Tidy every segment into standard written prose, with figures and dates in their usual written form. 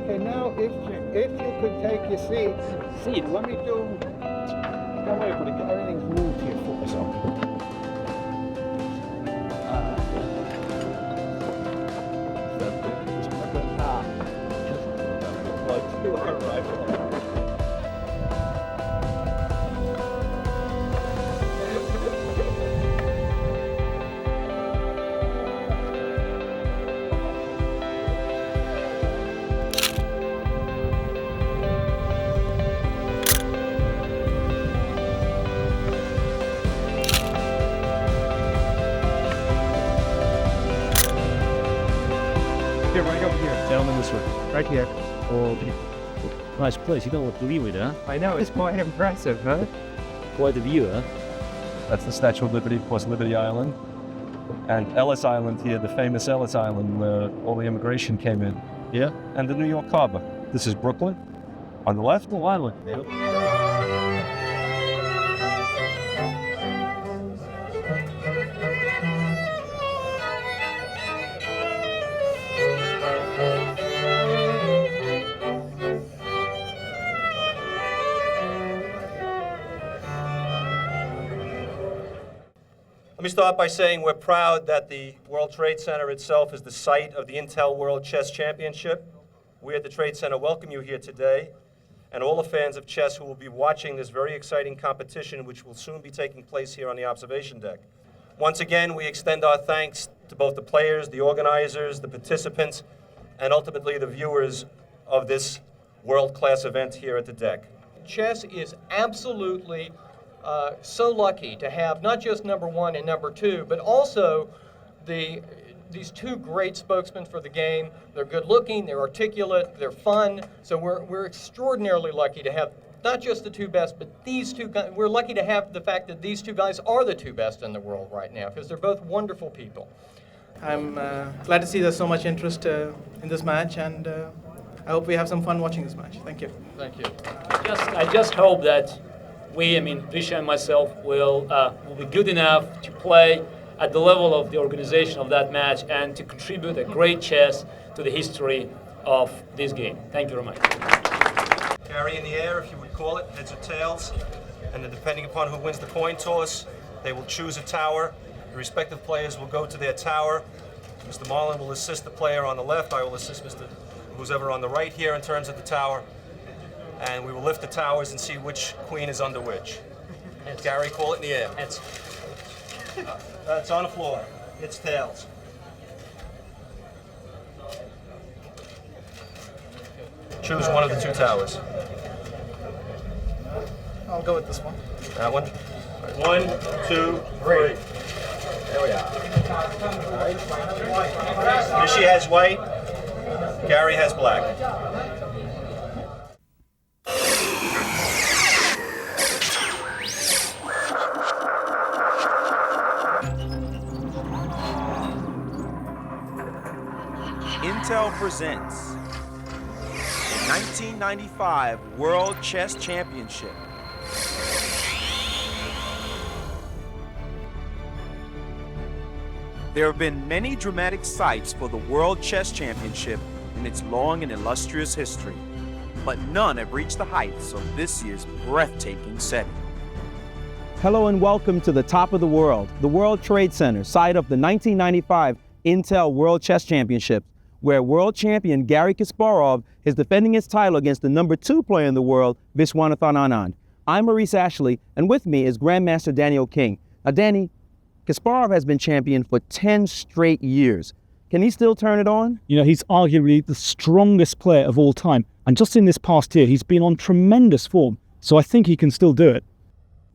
Okay, now if you could take your seat. Seat? Let me do. Don't worry about it. Everything's moved here for us. Here, right over here. Gentlemen, this way. Right here. Oh, nice place. You don't want to believe it, huh? I know, it's quite impressive, huh? Quite the view, huh? That's the Statue of Liberty, of course, Liberty Island. And Ellis Island here, the famous Ellis Island where all the immigration came in. Yeah. And the New York Harbor. This is Brooklyn. On the left. Oh, island. Yep. Let me start by saying we're proud that the World Trade Center itself is the site of the Intel World Chess Championship. We at the Trade Center welcome you here today, and all the fans of chess who will be watching this very exciting competition, which will soon be taking place here on the observation deck. Once again, we extend our thanks to both the players, the organizers, the participants, and ultimately the viewers of this world-class event here at the deck. Chess is absolutely so lucky to have not just number one and number two, but also these two great spokesmen for the game. They're good looking, they're articulate, they're fun. So we're extraordinarily lucky to have not just the two best, but these two guys. We're lucky to have the fact that these two guys are the two best in the world right now, because they're both wonderful people. I'm glad to see there's so much interest in this match, and I hope we have some fun watching this match. Thank you. Thank you. I just hope that Visha and myself will be good enough to play at the level of the organization of that match and to contribute a great chess to the history of this game. Thank you very much. Gary in the air, if you would call it, heads or tails, and then depending upon who wins the coin toss, they will choose a tower. The respective players will go to their tower. Mr. Marlin will assist the player on the left. I will assist who's ever on the right here in terms of the tower. And we will lift the towers and see which queen is under which. Gary, call it in the air. Heads. It's on the floor. It's tails. Choose one of the two towers. I'll go with this one. That one. 1, 2, 3. There we are. Vishy has white. Gary has black. Intel presents the 1995 World Chess Championship. There have been many dramatic sights for the World Chess Championship in its long and illustrious history, but none have reached the heights of this year's breathtaking setting. Hello and welcome to the top of the World Trade Center, site of the 1995 Intel World Chess Championship, where World Champion Garry Kasparov is defending his title against the number 2 player in the world, Viswanathan Anand. I'm Maurice Ashley, and with me is Grandmaster Daniel King. Now, Danny, Kasparov has been champion for 10 straight years. Can he still turn it on? You know, he's arguably the strongest player of all time. And just in this past year, he's been on tremendous form. So I think he can still do it.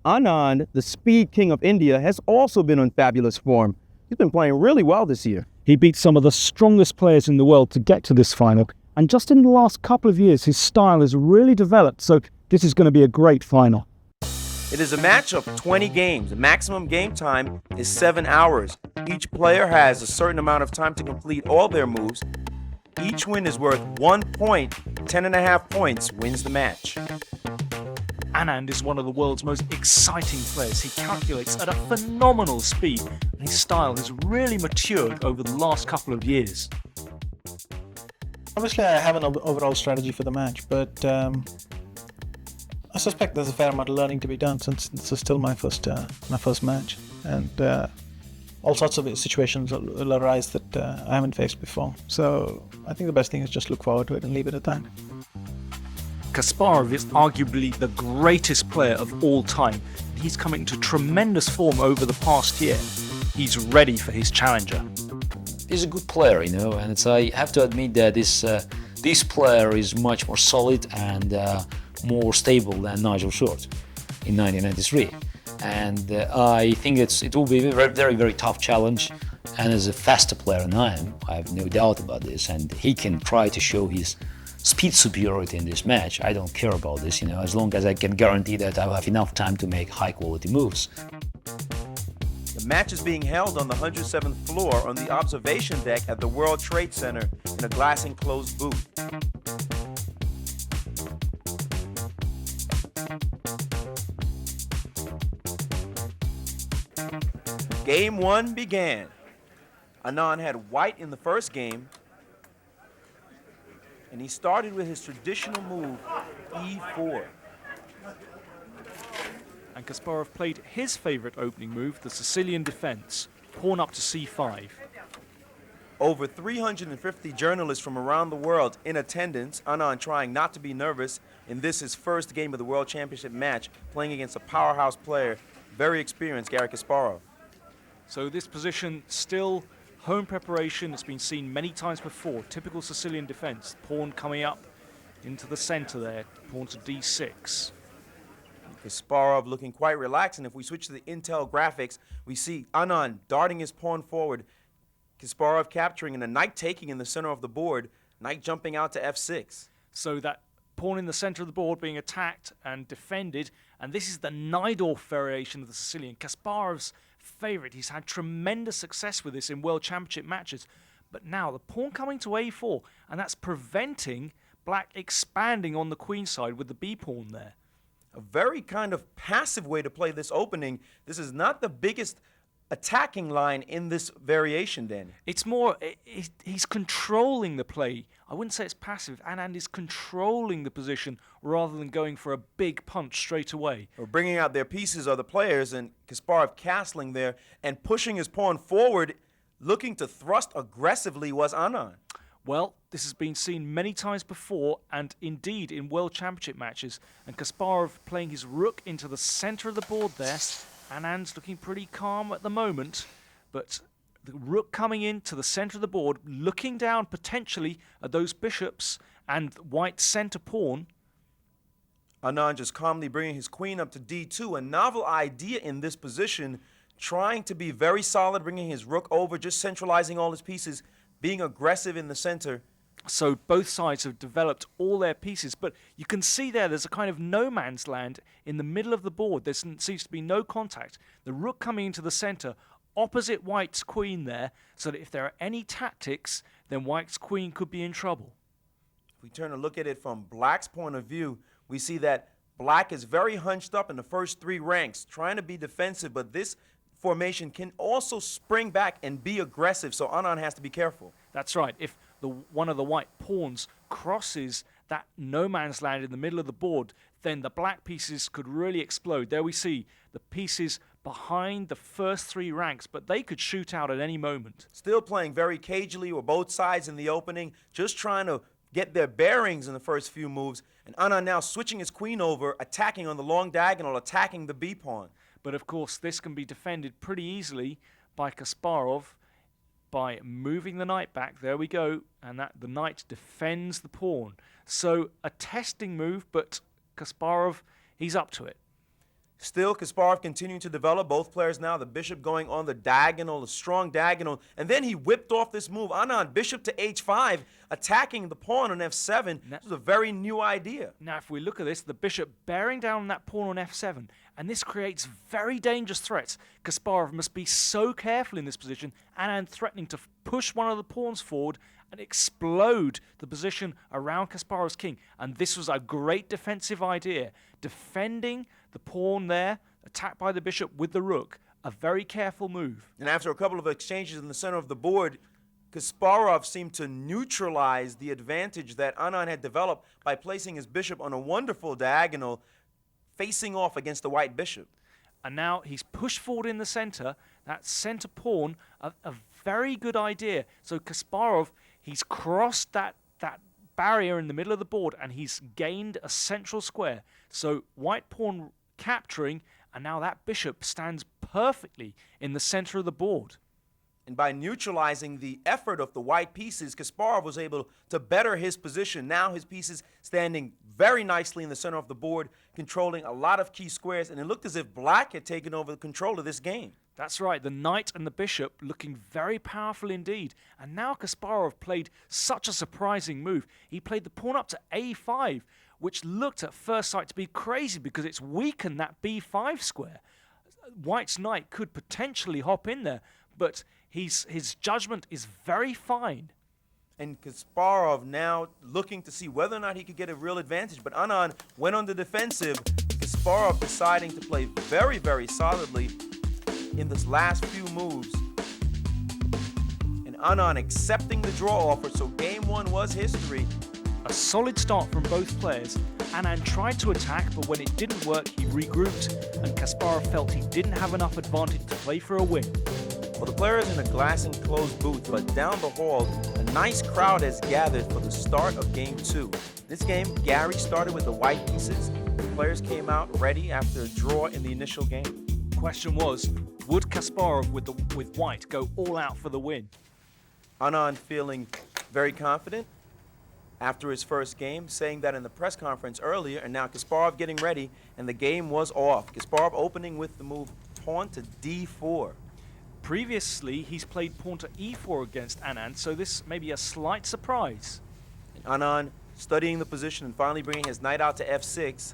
Anand, the speed king of India, has also been on fabulous form. He's been playing really well this year. He beat some of the strongest players in the world to get to this final. And just in the last couple of years, his style has really developed. So this is going to be a great final. It is a match of 20 games. The maximum game time is 7 hours. Each player has a certain amount of time to complete all their moves. Each win is worth 1 point. 10.5 points wins the match. Anand is one of the world's most exciting players. He calculates at a phenomenal speed, and his style has really matured over the last couple of years. Obviously, I have an overall strategy for the match, but I suspect there's a fair amount of learning to be done since this is still my first match, and all sorts of situations will arise that I haven't faced before. So I think the best thing is just look forward to it and leave it at that. Kasparov is arguably the greatest player of all time. He's coming to tremendous form over the past year. He's ready for his challenger. He's a good player, you know, and I have to admit that this player is much more solid and more stable than Nigel Short in 1993. And I think it will be a very, very, very tough challenge. And as a faster player than I am, I have no doubt about this. And he can try to show his speed superiority in this match. I don't care about this, you know, as long as I can guarantee that I'll have enough time to make high-quality moves. The match is being held on the 107th floor on the observation deck at the World Trade Center in a glass-enclosed booth. Game 1 began. Anand had white in the first game, and he started with his traditional move, E4. And Kasparov played his favorite opening move, the Sicilian defense, pawn up to C5. Over 350 journalists from around the world in attendance, Anand trying not to be nervous in this his first game of the World Championship match, playing against a powerhouse player, very experienced Garry Kasparov. So this position still home preparation. It's been seen many times before. Typical Sicilian defense. Pawn coming up into the center there. Pawn to D6. Kasparov looking quite relaxed, and if we switch to the Intel graphics, we see Anand darting his pawn forward, Kasparov capturing and a knight taking in the center of the board, knight jumping out to F6. So that pawn in the center of the board being attacked and defended, and this is the Najdorf variation of the Sicilian. Kasparov's favorite. He's had tremendous success with this in World Championship matches, but now the pawn coming to A4, and that's preventing black expanding on the queen side with the B pawn there. A very kind of passive way to play this opening. This is not the biggest attacking line in this variation, Danny. It's more, he's controlling the play. I wouldn't say it's passive. Anand is controlling the position rather than going for a big punch straight away. Or bringing out their pieces are the players, and Kasparov castling there and pushing his pawn forward, looking to thrust aggressively was Anand. Well, this has been seen many times before, and indeed in World Championship matches. And Kasparov playing his rook into the center of the board there. Anand's looking pretty calm at the moment, but the rook coming into the center of the board, looking down potentially at those bishops and white's center pawn. Anand just calmly bringing his queen up to D2, a novel idea in this position, trying to be very solid, bringing his rook over, just centralizing all his pieces, being aggressive in the center. So both sides have developed all their pieces, but you can see there's a kind of no man's land in the middle of the board. There seems to be no contact. The rook coming into the center, opposite white's queen there, so that if there are any tactics, then white's queen could be in trouble. If we turn to look at it from black's point of view, we see that black is very hunched up in the first three ranks, trying to be defensive, but this formation can also spring back and be aggressive, so Anand has to be careful. That's right. If one of the white pawns crosses that no man's land in the middle of the board, then the black pieces could really explode. There we see the pieces behind the first three ranks, but they could shoot out at any moment. Still playing very cagely with both sides in the opening, just trying to get their bearings in the first few moves, and Anand now switching his queen over, attacking on the long diagonal, attacking the B pawn. But of course, this can be defended pretty easily by Kasparov by moving the knight back. There we go, and that the knight defends the pawn. So a testing move, but Kasparov, he's up to it. Still, Kasparov continuing to develop. Both players now, the bishop going on the diagonal, a strong diagonal. And then he whipped off this move. Anand, bishop to h5, attacking the pawn on f7. This is a very new idea. Now, if we look at this, the bishop bearing down on that pawn on f7, and this creates very dangerous threats. Kasparov must be so careful in this position. Anand threatening to push one of the pawns forward and explode the position around Kasparov's king. And this was a great defensive idea. Defending the pawn there, attacked by the bishop with the rook, a very careful move. And after a couple of exchanges in the center of the board, Kasparov seemed to neutralize the advantage that Anand had developed by placing his bishop on a wonderful diagonal facing off against the white bishop. And now he's pushed forward in the center. That center pawn, a very good idea. So Kasparov, he's crossed that barrier in the middle of the board and he's gained a central square. So white pawn capturing, and now that bishop stands perfectly in the center of the board. And by neutralizing the effort of the white pieces, Kasparov was able to better his position. Now his pieces standing very nicely in the center of the board, controlling a lot of key squares, and it looked as if black had taken over the control of this game. That's right, the knight and the bishop looking very powerful indeed. And now Kasparov played such a surprising move. He played the pawn up to a5, which looked at first sight to be crazy because it's weakened that b5 square. White's knight could potentially hop in there, but his judgment is very fine. And Kasparov now looking to see whether or not he could get a real advantage. But Anand went on the defensive. Kasparov deciding to play very, very solidly in this last few moves. And Anand accepting the draw offer, so game one was history. A solid start from both players. Anand tried to attack, but when it didn't work, he regrouped, and Kasparov felt he didn't have enough advantage to play for a win. Well, the players in a glass-enclosed booth, but down the hall, a nice crowd has gathered for the start of Game 2. This game, Garry started with the white pieces. The players came out ready after a draw in the initial game. Question was, would Kasparov with white go all out for the win? Anand feeling very confident after his first game, saying that in the press conference earlier, and now Kasparov getting ready, and the game was off. Kasparov opening with the move pawn to d4. Previously, he's played pawn to e4 against Anand, so this may be a slight surprise. And Anand studying the position and finally bringing his knight out to f6.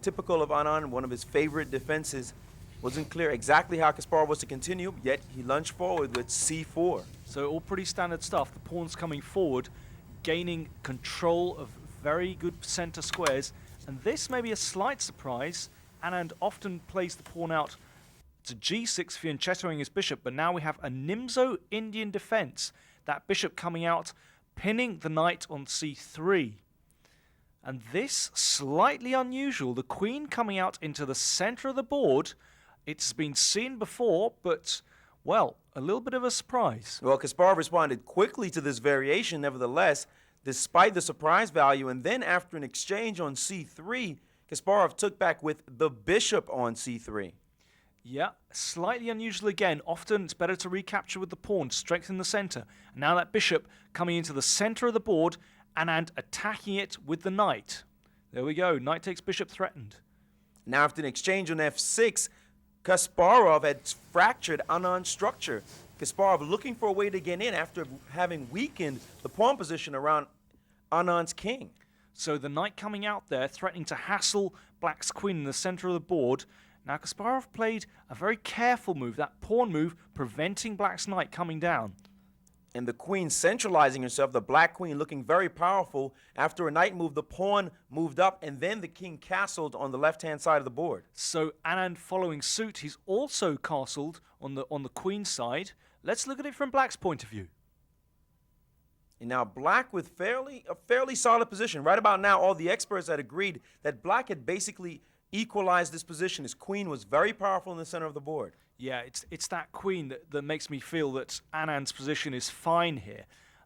Typical of Anand, one of his favorite defenses. Wasn't clear exactly how Kasparov was to continue, yet he lunged forward with c4. So all pretty standard stuff. The pawn's coming forward, gaining control of very good center squares, and this may be a slight surprise. Anand often plays the pawn out to g6, fianchettoing his bishop, but now we have a Nimzo Indian defense. That bishop coming out, pinning the knight on c3. And this, slightly unusual, the queen coming out into the center of the board. It's been seen before, but, well, a little bit of a surprise. Well, Kasparov responded quickly to this variation, nevertheless, despite the surprise value, and then after an exchange on c3, Kasparov took back with the bishop on c3. Yeah, slightly unusual again. Often it's better to recapture with the pawn, strengthen the center. And now that bishop coming into the center of the board and attacking it with the knight. There we go, knight takes bishop threatened. Now after an exchange on f6, Kasparov had fractured Anand's structure. Kasparov looking for a way to get in after having weakened the pawn position around Anand's king. So the knight coming out there, threatening to hassle black's queen in the center of the board. Now Kasparov played a very careful move, that pawn move, preventing black's knight coming down. And the queen centralizing herself, the black queen looking very powerful. After a knight move, the pawn moved up, and then the king castled on the left-hand side of the board. So Anand following suit, he's also castled on the queen's side. Let's look at it from black's point of view. And now black with a fairly solid position. Right about now, all the experts had agreed that black had basically equalized this position. His queen was very powerful in the center of the board. Yeah, it's that queen that makes me feel that Anand's position is fine here.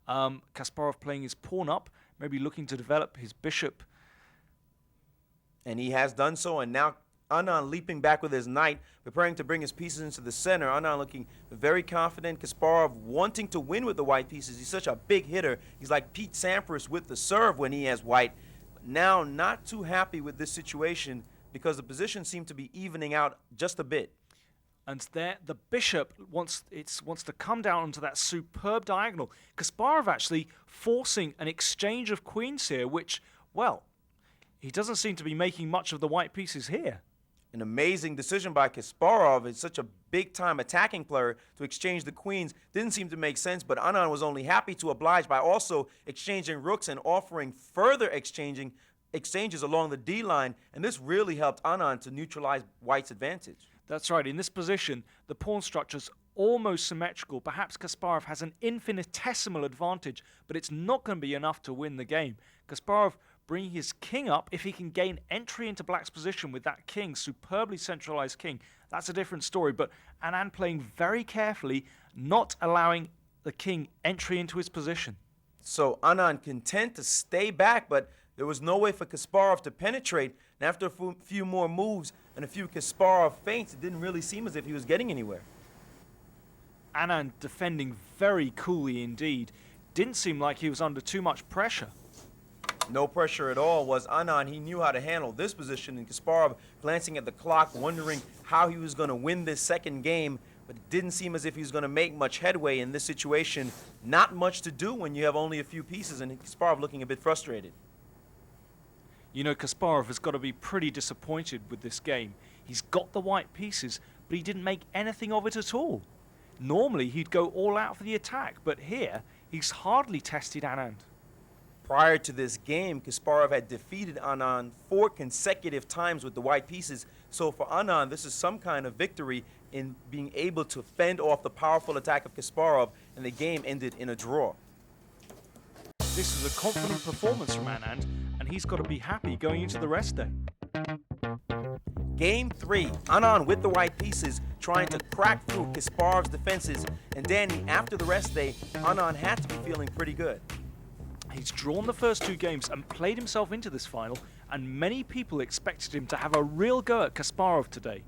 Kasparov playing his pawn up, maybe looking to develop his bishop. And he has done so, and now Anand leaping back with his knight, preparing to bring his pieces into the center. Anand looking very confident. Kasparov wanting to win with the white pieces. He's such a big hitter. He's like Pete Sampras with the serve when he has white. Now not too happy with this situation because the position seemed to be evening out just a bit. And there, the bishop wants to come down onto that superb diagonal. Kasparov actually forcing an exchange of queens here, which, well, he doesn't seem to be making much of the white pieces here. An amazing decision by Kasparov. It's such a big-time attacking player to exchange the queens. Didn't seem to make sense, but Anand was only happy to oblige by also exchanging rooks and offering further exchanges along the D line, and this really helped Anand to neutralize white's advantage. That's right. In this position, the pawn structure's almost symmetrical. Perhaps Kasparov has an infinitesimal advantage, but it's not going to be enough to win the game. Kasparov bringing his king up, if he can gain entry into black's position with that king, superbly centralized king, that's a different story. But Anand playing very carefully, not allowing the king entry into his position. So Anand content to stay back, but there was no way for Kasparov to penetrate. And after a few more moves and a few Kasparov feints, it didn't really seem as if he was getting anywhere. Anand defending very coolly indeed. Didn't seem like he was under too much pressure. No pressure at all was Anand. He knew how to handle this position, and Kasparov glancing at the clock, wondering how he was going to win this second game, but it didn't seem as if he was going to make much headway in this situation. Not much to do when you have only a few pieces, and Kasparov looking a bit frustrated. You know, Kasparov has got to be pretty disappointed with this game. He's got the white pieces, but he didn't make anything of it at all. Normally, he'd go all out for the attack, but here, he's hardly tested Anand. Prior to this game, Kasparov had defeated Anand 4 consecutive times with the white pieces. So for Anand, this is some kind of victory in being able to fend off the powerful attack of Kasparov, and the game ended in a draw. This is a confident performance from Anand, and he's got to be happy going into the rest day. Game 3, Anand with the white pieces trying to crack through Kasparov's defenses, and Danny, after the rest day, Anand had to be feeling pretty good. He's drawn the first 2 games and played himself into this final, and many people expected him to have a real go at Kasparov today.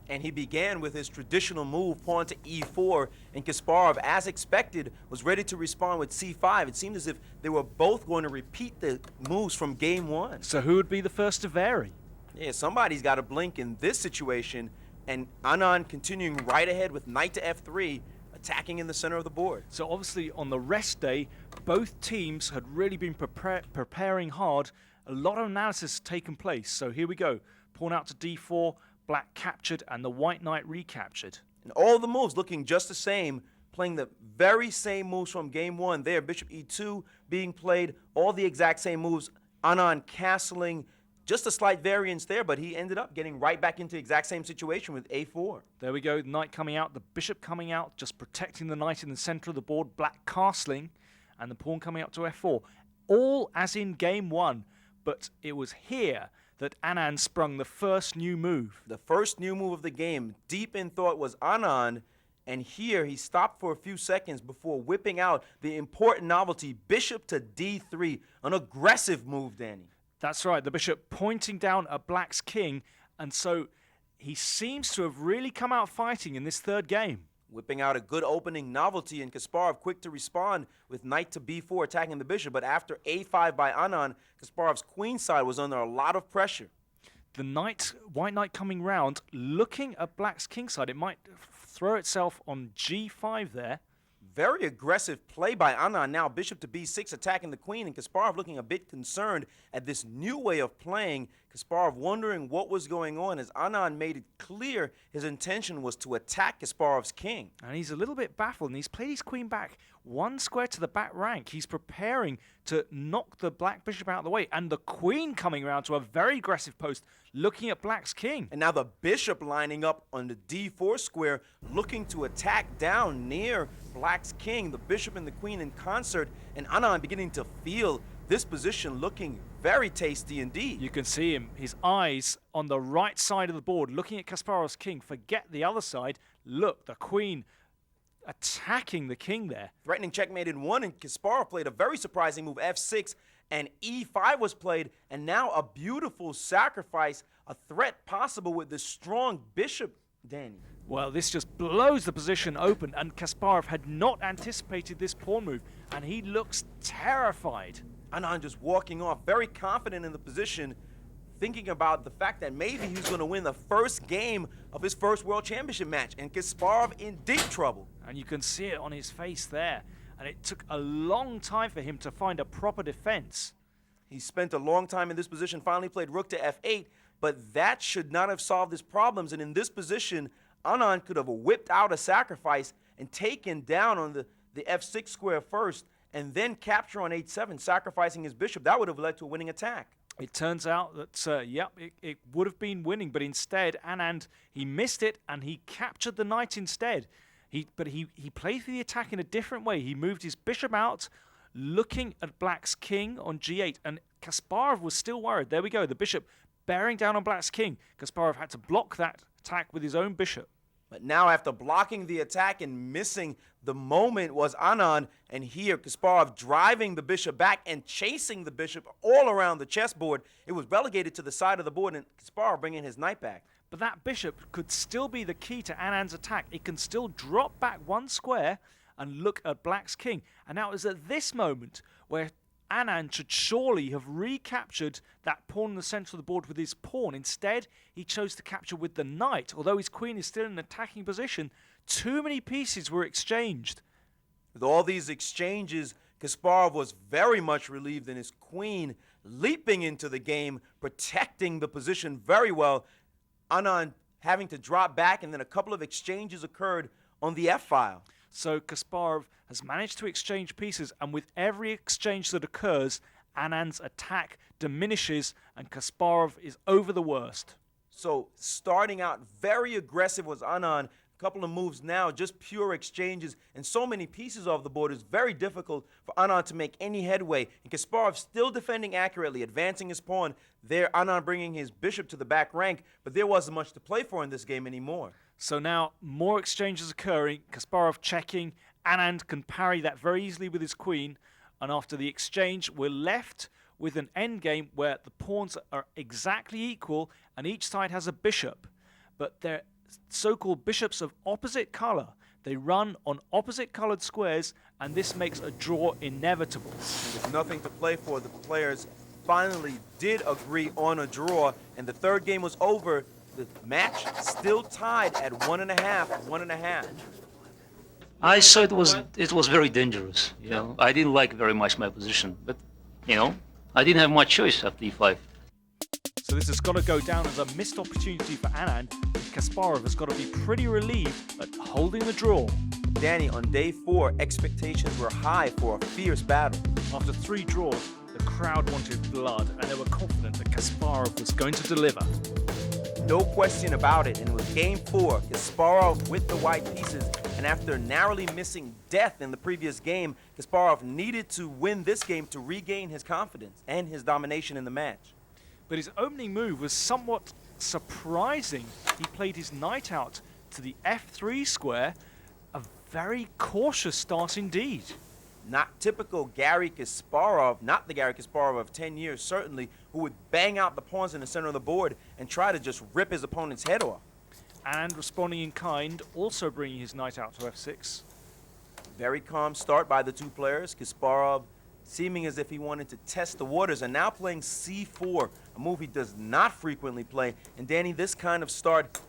And he began with his traditional move, pawn to e4, and Kasparov, as expected, was ready to respond with c5. It seemed as if they were both going to repeat the moves from game 1. So who would be the first to vary? Yeah, somebody's got to blink in this situation, and Anand continuing right ahead with knight to f3, attacking in the center of the board. So obviously on the rest day, both teams had really been preparing hard. A lot of analysis had taken place. So here we go. Pawn out to d4, black captured, and the white knight recaptured. And all the moves looking just the same, playing the very same moves from game 1 there. Bishop e2 being played, all the exact same moves. Anand castling, just a slight variance there, but he ended up getting right back into the exact same situation with a4. There we go, the knight coming out, the bishop coming out, just protecting the knight in the center of the board, black castling, and the pawn coming up to f4. All as in game 1, but it was here that Anand sprung the first new move. The first new move of the game, deep in thought, was Anand, and here he stopped for a few seconds before whipping out the important novelty, bishop to d3, an aggressive move, Danny. That's right, the bishop pointing down at black's king, and so he seems to have really come out fighting in this third game. Whipping out a good opening novelty, and Kasparov quick to respond with knight to b4 attacking the bishop, but after a5 by Anand, Kasparov's queen side was under a lot of pressure. The knight, white knight coming round, looking at black's king side. It might throw itself on g5 there. Very aggressive play by Anand now, bishop to b6 attacking the queen, and Kasparov looking a bit concerned at this new way of playing. Kasparov wondering what was going on as Anand made it clear his intention was to attack Kasparov's king. And he's a little bit baffled, and he's played his queen back 1 square to the back rank. He's preparing to knock the black bishop out of the way, and the queen coming around to a very aggressive post, looking at black's king. And now the bishop lining up on the d4 square, looking to attack down near black's king, the bishop and the queen in concert, and Anand beginning to feel this position looking very tasty indeed. You can see him, his eyes on the right side of the board, looking at Kasparov's king. Forget the other side. Look, the queen attacking the king there. Threatening checkmate in 1, and Kasparov played a very surprising move, f6, and e5 was played, and now a beautiful sacrifice, a threat possible with this strong bishop, Danny. Well, this just blows the position open, and Kasparov had not anticipated this pawn move, and he looks terrified. Anand just walking off, very confident in the position, thinking about the fact that maybe he's going to win the first game of his first World Championship match, and Kasparov in deep trouble. And you can see it on his face there, and it took a long time for him to find a proper defense. He spent a long time in this position, finally played rook to f8, but that should not have solved his problems, and in this position, Anand could have whipped out a sacrifice and taken down on the f6 square first, and then capture on h7, sacrificing his bishop. That would have led to a winning attack. It turns out that, it would have been winning, but instead, Anand, he missed it, and he captured the knight instead. But he played for the attack in a different way. He moved his bishop out, looking at black's king on g8, and Kasparov was still worried. There we go, the bishop bearing down on black's king. Kasparov had to block that attack with his own bishop. But now, after blocking the attack and missing the moment, was Anand, and here Kasparov driving the bishop back and chasing the bishop all around the chessboard. It was relegated to the side of the board, and Kasparov bringing his knight back. But that bishop could still be the key to Anand's attack. It can still drop back one square and look at black's king. And now it's at this moment where Anand should surely have recaptured that pawn in the center of the board with his pawn. Instead, he chose to capture with the knight. Although his queen is still in an attacking position, too many pieces were exchanged. With all these exchanges, Kasparov was very much relieved, and his queen leaping into the game, protecting the position very well. Anand having to drop back, and then a couple of exchanges occurred on the f-file. So Kasparov has managed to exchange pieces, and with every exchange that occurs, Anand's attack diminishes, and Kasparov is over the worst. So starting out very aggressive was Anand. A couple of moves now, just pure exchanges, and so many pieces off the board. Is very difficult for Anand to make any headway. And Kasparov still defending accurately, advancing his pawn. There, Anand bringing his bishop to the back rank, but there wasn't much to play for in this game anymore. So now more exchanges occurring, Kasparov checking, Anand can parry that very easily with his queen, and after the exchange we're left with an endgame where the pawns are exactly equal and each side has a bishop, but they're so-called bishops of opposite color. They run on opposite colored squares, and this makes a draw inevitable. With nothing to play for, the players finally did agree on a draw, and the third game was over. The match still tied at 1.5, 1.5. I saw it was very dangerous. You know, I didn't like very much my position, but you know, I didn't have much choice after e5. So this has got to go down as a missed opportunity for Anand. Kasparov has got to be pretty relieved at holding the draw. Danny, on day 4, expectations were high for a fierce battle. After 3 draws, the crowd wanted blood, and they were confident that Kasparov was going to deliver. No question about it, and it was game 4, Kasparov with the white pieces, and after narrowly missing death in the previous game, Kasparov needed to win this game to regain his confidence and his domination in the match. But his opening move was somewhat surprising. He played his knight out to the f3 square, a very cautious start indeed. Not typical Garry Kasparov, not the Garry Kasparov of 10 years certainly, who would bang out the pawns in the center of the board and try to just rip his opponent's head off. And responding in kind, also bringing his knight out to f6. Very calm start by the two players. Kasparov seeming as if he wanted to test the waters, and now playing c4, a move he does not frequently play. And Danny, this kind of start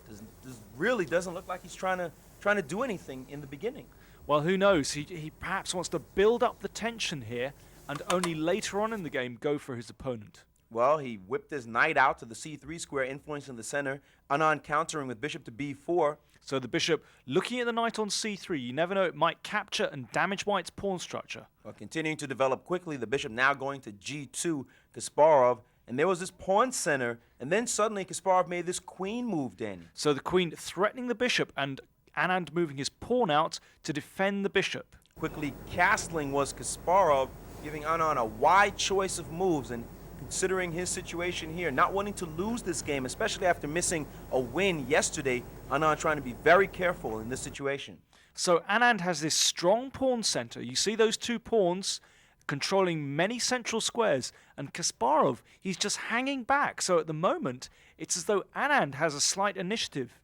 really doesn't look like he's trying to do anything in the beginning. Well, who knows? He perhaps wants to build up the tension here and only later on in the game go for his opponent. Well, he whipped his knight out to the c3 square, influencing the center. Anand countering with bishop to b4. So the bishop looking at the knight on c3. You never know, it might capture and damage white's pawn structure. Well, continuing to develop quickly, the bishop now going to g2, Kasparov. And there was this pawn center, and then suddenly Kasparov made this queen move, Danny. So the queen threatening the bishop and Anand moving his pawn out to defend the bishop. Quickly castling was Kasparov, giving Anand a wide choice of moves, and considering his situation here, not wanting to lose this game, especially after missing a win yesterday, Anand trying to be very careful in this situation. So Anand has this strong pawn center. You see those two pawns controlling many central squares, and Kasparov, he's just hanging back. So at the moment, it's as though Anand has a slight initiative.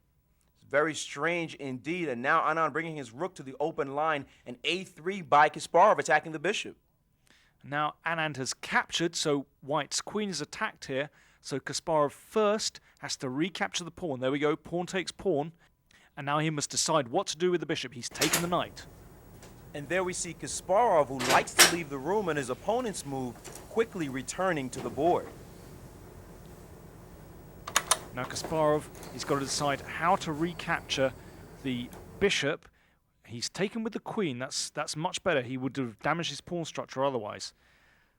Very strange indeed, and now Anand bringing his rook to the open line, and a3 by Kasparov attacking the bishop. Now Anand has captured, so white's queen is attacked here, so Kasparov first has to recapture the pawn. There we go, pawn takes pawn, and now he must decide what to do with the bishop. He's taken the knight. And there we see Kasparov, who likes to leave the room, and his opponent's move quickly returning to the board. Now Kasparov, he's got to decide how to recapture the bishop. He's taken with the queen. That's much better. He would have damaged his pawn structure otherwise.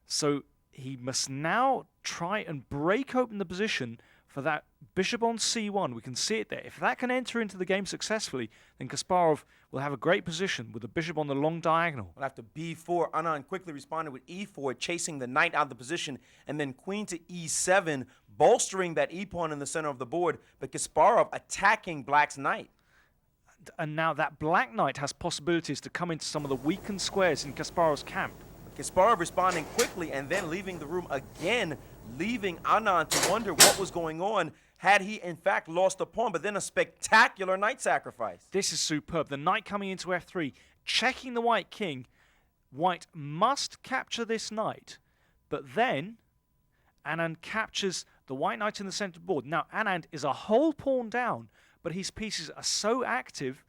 So he must now try and break open the position for that bishop on c1. We can see it there. If that can enter into the game successfully, then Kasparov will have a great position with the bishop on the long diagonal. Well, after b4, Anand quickly responded with e4, chasing the knight out of the position, and then queen to e7, bolstering that e-pawn in the center of the board, but Kasparov attacking black's knight. And now that black knight has possibilities to come into some of the weakened squares in Kasparov's camp. Kasparov responding quickly and then leaving the room again, leaving Anand to wonder what was going on. Had he in fact lost a pawn, but then a spectacular knight sacrifice. This is superb. The knight coming into f3, checking the white king. White must capture this knight, but then Anand captures the white knight in the center board. Now Anand is a whole pawn down, but his pieces are so active.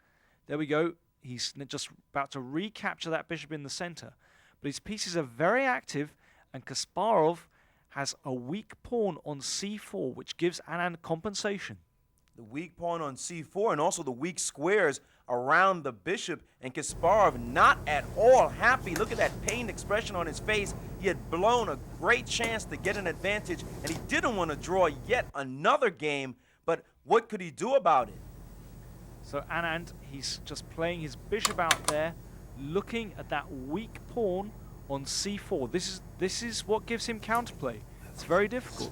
There we go. He's just about to recapture that bishop in the center. But his pieces are very active, and Kasparov has a weak pawn on c4, which gives Anand compensation. The weak pawn on c4 and also the weak squares around the bishop, and Kasparov not at all happy. Look at that pained expression on his face. He had blown a great chance to get an advantage, and he didn't want to draw yet another game, but what could he do about it? So Anand, he's just playing his bishop out there, looking at that weak pawn on c4. This is what gives him counterplay. It's very difficult.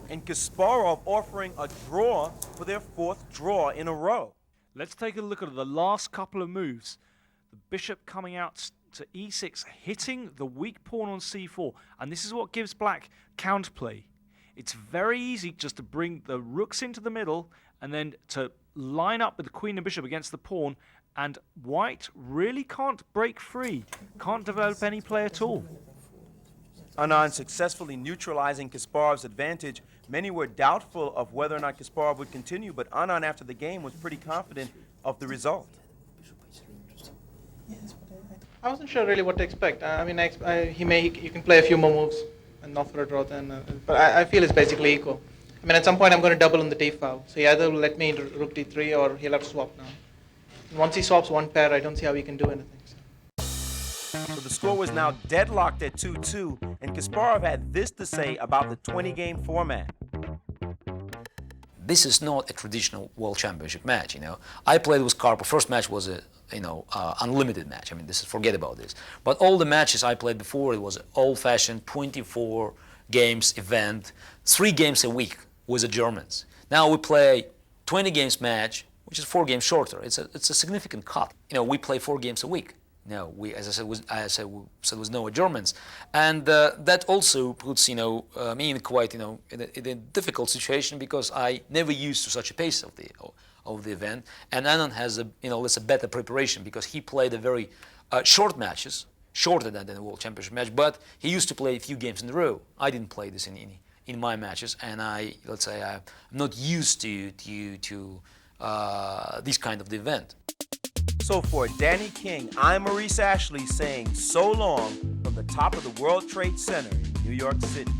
And Kasparov offering a draw for their fourth draw in a row. Let's take a look at the last couple of moves. The bishop coming out to e6, hitting the weak pawn on c4. And this is what gives black counterplay. It's very easy just to bring the rooks into the middle and then to line up with the queen and bishop against the pawn, and white really can't break free, can't develop any play at all. Anand successfully neutralizing Kasparov's advantage. Many were doubtful of whether or not Kasparov would continue, but Anand after the game was pretty confident of the result. I wasn't sure really what to expect. I mean, you can play a few more moves and not for a draw then, but I feel it's basically equal. I mean, at some point I'm going to double on the d file, so he either will let me into rook d3 or he'll have to swap now. And once he swaps one pair, I don't see how he can do anything. So the score was now deadlocked at 2-2, and Kasparov had this to say about the 20-game format. This is not a traditional World Championship match, you know. I played with Karpov. First match was a, unlimited match. I mean, forget about this. But all the matches I played before, it was an old-fashioned 24 games event, 3 games a week with the Germans. Now we play 20 games match, which is 4 games shorter. It's a significant cut. You know, we play 4 games a week. No, as I said, with no Germans, and that also puts me in quite in a difficult situation, because I never used to such a pace of the event, and Anand has a better preparation, because he played a very short matches, shorter than the World Championship match, but he used to play a few games in a row. I didn't play this in my matches, and I'm not used to this kind of the event. So for Danny King, I'm Maurice Ashley saying so long from the top of the World Trade Center in New York City.